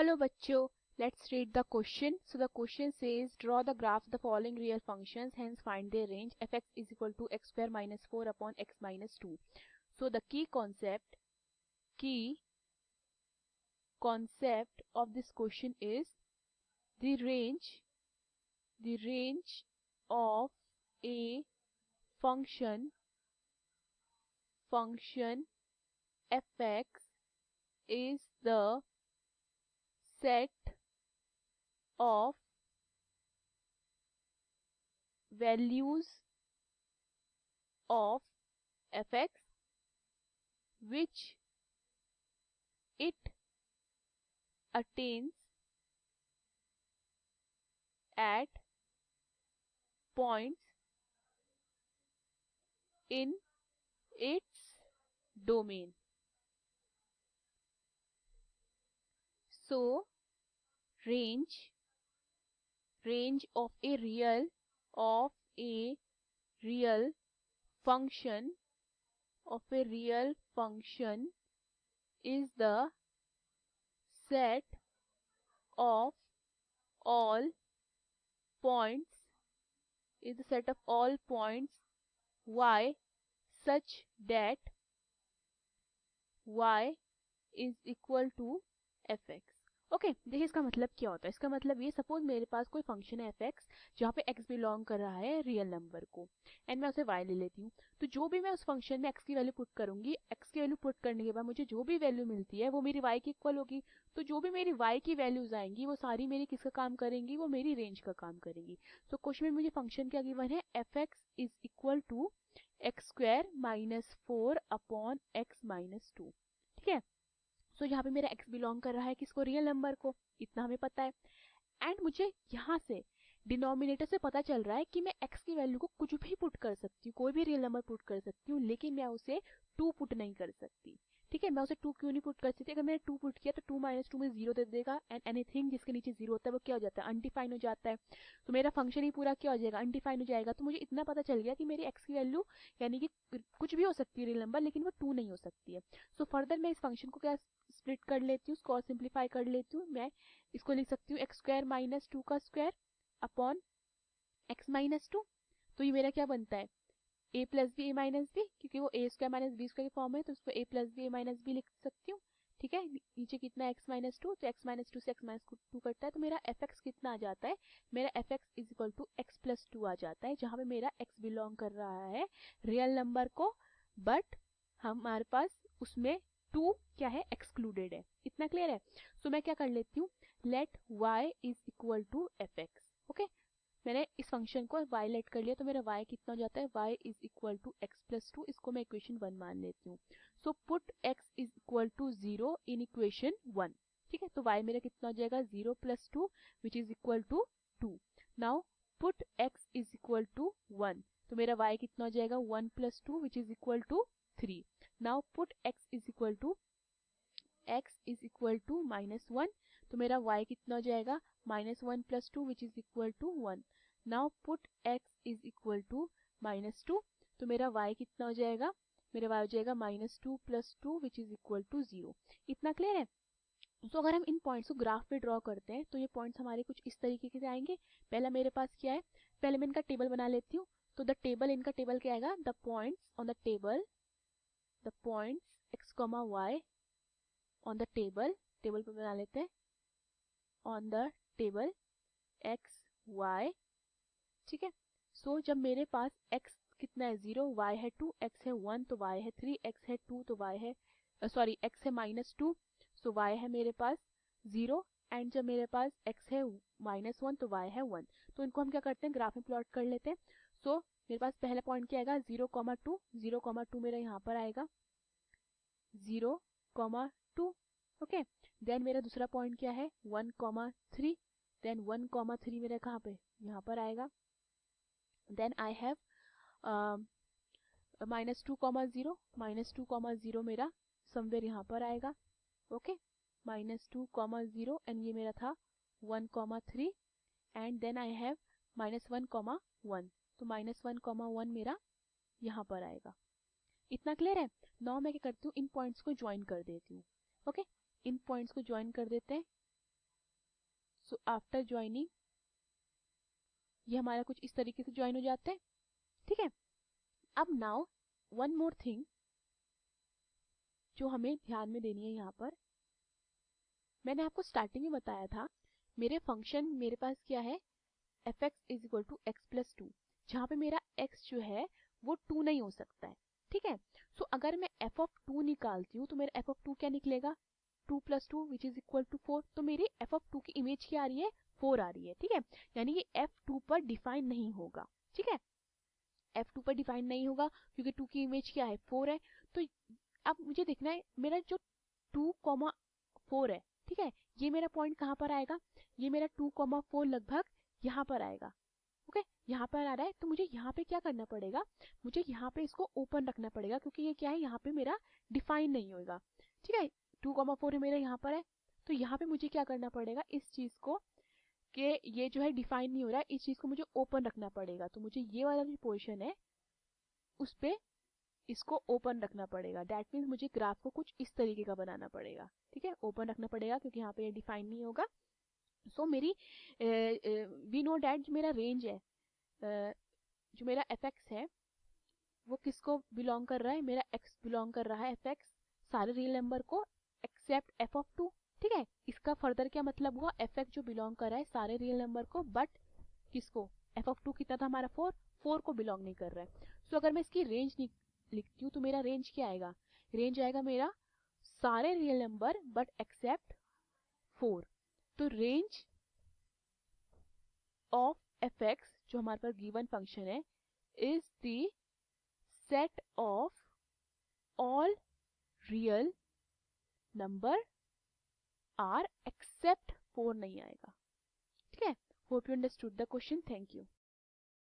Hello बच्चों, let's read the question. So the question says draw the graph of the following real functions, hence find their range. Fx is equal to x square minus 4 upon x minus 2. So the key concept of this question is the range of a function fx is the set of values of fx which it attains at points in its domain. So range of a real function is the set of all points y such that y is equal to fx. Okay देखिए इसका मतलब क्या होता है। इसका मतलब ये, suppose मेरे पास कोई फंक्शन है fx जहाँ पे x बिलोंग कर रहा है रियल नंबर को एंड मैं उसे y ले लेती हूँ। तो जो भी मैं उस फंक्शन में x की वैल्यू पुट करूंगी, x की वैल्यू पुट करने के बाद मुझे जो भी वैल्यू मिलती है वो मेरी y की इक्वल होगी। तो जो भी मेरी y की वैल्यूज आएंगी वो सारी मेरी किसका काम करेंगी, वो मेरी रेंज का काम करेंगी। तो क्वेश्चन में मुझे फंक्शन क्या गिवन है, fx is equal to x square minus 4 upon x minus 2। ठीक है, सो यहाँ पे मेरा x बिलोंग कर रहा है किसको, रियल नंबर को, इतना हमें पता है। एंड मुझे यहाँ से डिनोमिनेटर से पता चल रहा है कि मैं x की वैल्यू को कुछ भी पुट कर सकती हूँ, कोई भी रियल नंबर पुट कर सकती हूँ, लेकिन मैं उसे 2 पुट नहीं कर सकती। ठीक है, मैं उसे 2 क्यों नहीं पुट कर सकती, अगर मैंने 2 पुट किया तो 2 माइनस 2 में 0 दे देगा एंड एनीथिंग जिसके नीचे 0 होता है वो क्या हो जाता है, अनडिफाइन हो जाता है। तो मेरा फंक्शन ही पूरा क्या हो जाएगा, अनडिफाइन हो जाएगा। तो मुझे इतना पता चल गया कि मेरी x की वैल्यू यानी कि कुछ भी हो सकती है रियल नंबर, लेकिन वो 2 नहीं हो सकती है। सो फर्दर मैं इस फंक्शन को क्या स्प्लिट कर लेती हूँ, उसको और सिंप्लीफाई कर लेती हूँ। मैं इसको लिख सकती हूँ एक्स स्क्वायर माइनस 2 का स्क्वायर अपॉन एक्स माइनस 2। तो ये मेरा क्या बनता है, a plus b a minus b, क्योंकि वो a square minus b square के फॉर्म है तो उसको a plus b a minus b लिख सकती हूँ। ठीक है, नीचे कितना x माइनस 2, तो x माइनस 2 से x माइनस 2 कटता है तो मेरा fx कितना आ जाता है, मेरा fx is equal to x plus 2 आ जाता है, जहाँ पे मेरा x बिलोंग कर रहा है रियल नंबर को, बट हमारे पास उसमें 2 क्या है, एक्सक्लूडेड है। इतना क्लियर है। सो मैं क्या कर लेती हूँ, let y is equal to fx। Okay, मैंने इस फंक्शन को y लेट कर लिया तो मेरा y कितना हो जाता है, y is equal to x plus 2, इसको मैं इक्वेशन 1 मान लेती हूँ। So put x is equal to 0 in equation 1। ठीक है, तो y मेरा कितना हो जाएगा, 0 plus 2 which is equal to 2। Now put x is equal to 1, तो मेरा y कितना हो जाएगा, 1 plus 2 which is equal to 3। Now put x is equal to minus 1, तो मेरा y कितना हो जाएगा, minus 1 plus 2 which is equal to 1। Now put x is equal to minus 2, तो मेरा y कितना हो जाएगा, मेरा y हो जाएगा minus 2 plus 2 which is equal to 0। इतना क्लियर है। तो अगर हम इन पॉइंट्स को ग्राफ पे ड्रॉ करते हैं तो ये पॉइंट्स हमारे कुछ इस तरीके से आएंगे। पहला मेरे पास क्या है, पहले मैं इनका टेबल बना लेती हूँ। तो इनका टेबल क्या आएगा, the points on the table, the points x comma y on the table पे बना लेते हैं, on the table x y। ठीक है, सो जब मेरे पास x कितना है 0, y है 2, x है 1 तो y है 3, x है 2 तो y है सॉरी x है माइनस 2, सो y है मेरे पास 0, एंड जब मेरे पास x है माइनस 1 तो y है 1। तो इनको हम क्या करते हैं, ग्राफ में प्लॉट कर लेते हैं। सो मेरे पास पहला पॉइंट क्या आएगा, 0,2 मेरा यहाँ पर आएगा 0,2। ओके, देन मेरा दूसरा पॉइंट क्या है, 1,3, देन 1,3 मेरा कहाँ पे, यहाँ पर आएगा। देन आई हैव माइनस 2,0 मेरा समवेयर यहाँ पर आएगा। ओके, माइनस 2,0 एंड ये मेरा था 1,3, and then I have minus 1,1, तो माइनस 1,1 मेरा यहाँ पर आएगा। इतना क्लियर है। नाउ मैं क्या करती हूँ, इन पॉइंट्स को ज्वाइन कर देती हूँ। ओके, इन पॉइंट्स को ज्वाइन कर देते हैं। सो आफ्टर ज्वाइनिंग ये हमारा कुछ इस तरीके से ज्वाइन हो जाते हैं, ठीक है। अब नाउ वन मोर थिंग जो हमें ध्यान में देनी है यहाँ पर, मैंने आपको स्टार्टिंग में बताया था मेरे फंक्शन मेरे पास क्या है, f x is equal to x plus two, जहाँ पे मेरा x जो है वो 2 नहीं हो सकता है, ठीक है। सो अगर मैं f ऑफ 2 निकालती हूँ तो मेरा f ऑफ 2 क्या निकलेगा, 2 plus 2 which is equal to 4। तो मेरी f ऑफ 2 की इमेज क्या आ रही है, 4 आ रही है, ठीक है। यानी ये f2 पर डिफाइन नहीं होगा, ठीक है। f2 पर डिफाइन नहीं होगा क्योंकि 2 की इमेज क्या है, 4 है। तो अब मुझे देखना है मेरा जो 2,4 है, ठीक है, ये मेरा पॉइंट कहाँ पर आएगा, ये मेरा 2,4 लगभग यहाँ पर आएगा, ओके यहाँ पर आ रहा है। तो मुझे यहाँ पे क्या करना पड़ेगा, मुझे यहाँ पे इसको ओपन रखना पड़ेगा क्योंकि ये क्या है, यहाँ पे मेरा डिफाइन नहीं होगा, ठीक है। 2,4 मेरा यहाँ पर है, तो यहाँ पे मुझे क्या करना पड़ेगा, इस चीज को कि ये जो है डिफाइन नहीं हो रहा है, इस चीज को मुझे ओपन रखना पड़ेगा। तो मुझे ये वाला जो पोर्शन है उस पे इसको ओपन रखना पड़ेगा। दैट मीन्स मुझे ग्राफ को कुछ इस तरीके का बनाना पड़ेगा, ठीक है, ओपन रखना पड़ेगा क्योंकि यहाँ पे ये डिफाइन नहीं होगा। सो मेरी वी नो डैट जो मेरा रेंज है, जो मेरा एफ एक्स है वो किसको बिलोंग कर रहा है, मेरा एक्स बिलोंग कर रहा है एफ एक्स सारे रियल नंबर को एक्सेप्ट एफ ऑफ 2, ठीक है। इसका फर्दर क्या मतलब हुआ, एफ एक्स जो बिलोंग कर रहा है सारे रियल नंबर को बट किसको, एफ ऑफ 2 कितना था हमारा 4, 4 को बिलोंग नहीं कर रहा है। सो अगर मैं इसकी रेंज लिखती हूँ तो मेरा रेंज क्या आएगा, रेंज आएगा मेरा सारे रियल नंबर बट एक्सेप्ट 4। तो रेंज ऑफ एफ एक्स जो हमारे पास गिवन फंक्शन है is the set of all real number are except 4 नहीं आएगा, ठीक है। Hope you understood the question, thank you.